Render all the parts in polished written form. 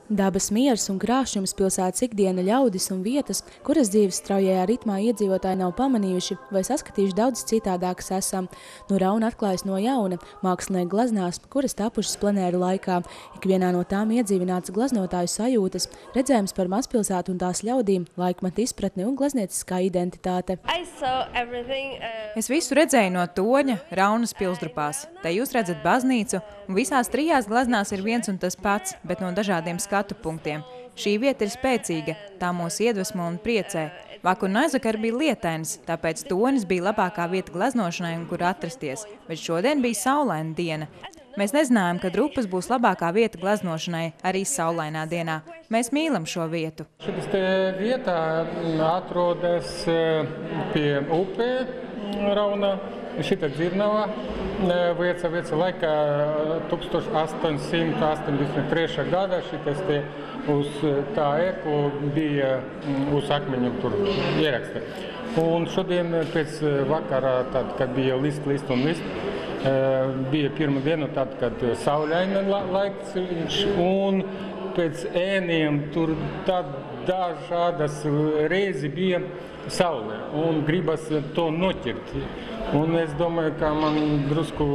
Dabas miers un krāšņums, pilsētas ikdiena, ļaudis un vietas, kuras dzīves straujajā ritmā iedzīvotāji nav pamanījuši vai saskatījuši daudz citādākas esam. No Rauna atklājas no jauna mākslinieku glaznās, kuras tapušas plenēru laikā. Ikvienā no tām iedzīvināts glaznotāju sajūtas, redzējums par mazpilsētu un tās ļaudīm, laikmeta izpratne un glaznieciskā identitāte. Es visu redzēju no toņa Raunas pilsdrupās. Te jūs redzat baznīcu, un visās trijās glaznās ir viens un tas pats, bet no dažādiem skatu punktiem. Šī vieta ir spēcīga, tā mūs iedvesmo un priecē. Vakar un aizvakar bija lietains, tāpēc tonis bija labākā vieta glaznošanai un kur atrasties, bet šodien bija saulaina diena. Mēs nezinājām, ka Drupas būs labākā vieta glaznošanai arī saulainā dienā. Mēs mīlam šo vietu. Šis vieta atrodas pie upē Raunā. Šita dzirnava veica laikā 1883. gadā. Šitas te uz tā ēklu bija uz akmeņiem tur ieraksta. Un šodien pēc vakarā, tad, kad bija list un list, bija pirma diena, tad, kad saulaina laiks, un pēc ēniem tur tad dažādas reizi bija saule, un gribas to noķert. Un es domāju, ka man drusku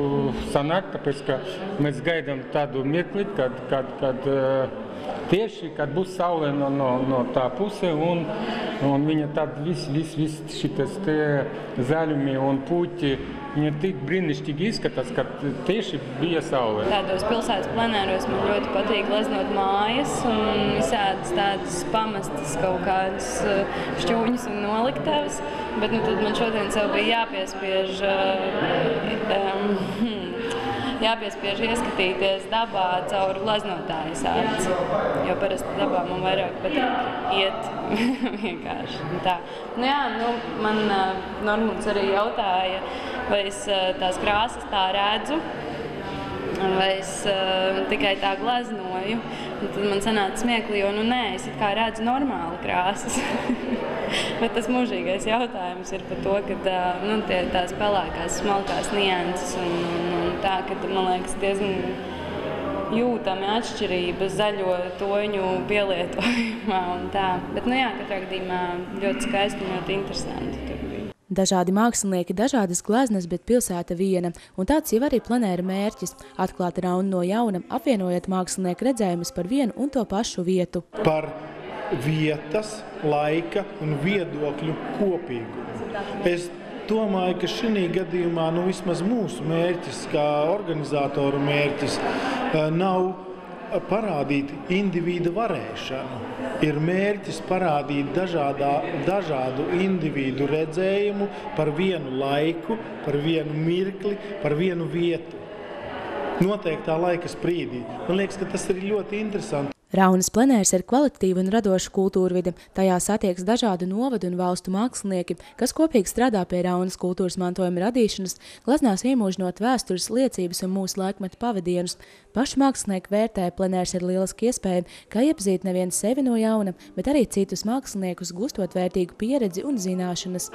sanāk, tāpēc, ka mēs gaidām tādu mirkli, kad tieši, kad būs saule no tā puse, un viņa tad viss šitas te zaļumi un puķi, viņa tik brīnišķīgi izskatās, ka tieši bija saule. Tādos pilsētas plenēros man ļoti patīk gleznot mājas un visādas tādas pamestas kaut kādas šķūņas un noliktavas, bet tad man šodien sev bija jāpiespiež ieskatīties dabā caur glaznotāju aci, jo parasti dabā man vairāk patīk iet vienkārši tā. Man Normons arī jautāja, vai es tās krāsas tā redzu, vai es tikai tā glaznoju. Un tad man sanāca smieklīgi, jo nē, es it kā redzu normāli krāsas. Bet tas mūžīgais jautājums ir par to, ka tās pelēkās, smalkās nianses un tā, ka man liekas diezgan jūtami atšķirība zaļo toņu pielietojumā un tā. Bet katrā gadījumā ļoti skaisti un ļoti interesanti tur bija. Dažādi mākslinieki, dažādas gleznas, bet pilsēta viena. Un tāds jau arī plenēra mērķis – atklāt Raunu no jauna, apvienojot mākslinieku redzējumus par vienu un to pašu vietu. Par vietas, laika un viedokļu kopīgumu. Es domāju, ka šī gadījumā vismaz mūsu mērķis, kā organizatoru mērķis, nav parādīt individu varēšanu. Ir mērķis parādīt dažādu individu redzējumu par vienu laiku, par vienu mirkli, par vienu vietu. Noteiktā laika sprīdī. Man liekas, ka tas ir ļoti interesanti. Raunas plenērs ir kvalitatīva un radoša kultūrvide. Tajā satieks dažādu novadu un valstu mākslinieki, kas kopīgi strādā pie Raunas kultūras mantojuma radīšanas, glaznās iemūžinot vēstures, liecības un mūsu laikmeta pavadienus. Paši mākslinieki vērtē, plenērs ir lieliski iespēja, kā iepazīt nevien sevi no jauna, bet arī citus māksliniekus, gustot vērtīgu pieredzi un zināšanas.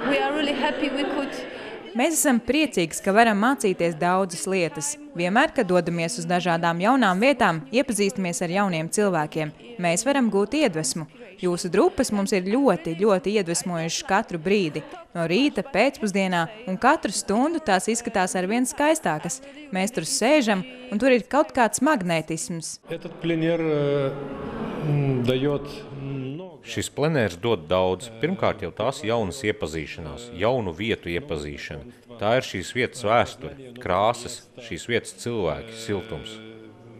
Mēs esam priecīgi, ka varam mācīties daudzas lietas. Vienmēr, kad dodamies uz dažādām jaunām vietām, iepazīstamies ar jauniem cilvēkiem. Mēs varam gūt iedvesmu. Jūsu drupas mums ir ļoti iedvesmojušas katru brīdi. No rīta, pēcpusdienā un katru stundu tās izskatās arvien skaistākas. Mēs tur sēžam un tur ir kaut kāds magnētisms. Šis plenērs dod daudz. Pirmkārt jau tās jaunas iepazīšanās, jaunu vietu iepazīšana. Tā ir šīs vietas vēsture, krāsas, šīs vietas cilvēki, siltums.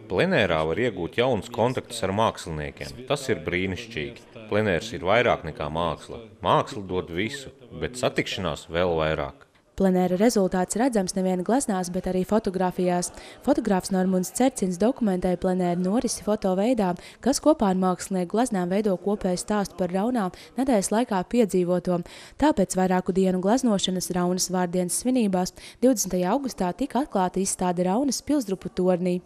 Plenērā var iegūt jaunus kontaktus ar māksliniekiem. Tas ir brīnišķīgi. Plenērs ir vairāk nekā māksla. Māksla dod visu, bet satikšanās vēl vairāk. Plenēra rezultāts redzams nevien glaznās, bet arī fotografijās. Fotogrāfs Normons Cercins dokumentēja plenēru norisi fotoveidā, kas kopā ar mākslinieku glaznām veido kopēju stāstu par Raunā nedēļas laikā piedzīvoto. Tāpēc vairāku dienu glaznošanas Raunas vārdienas svinībās 20. augustā tika atklāta izstāde Raunas pilsdrupu tornī.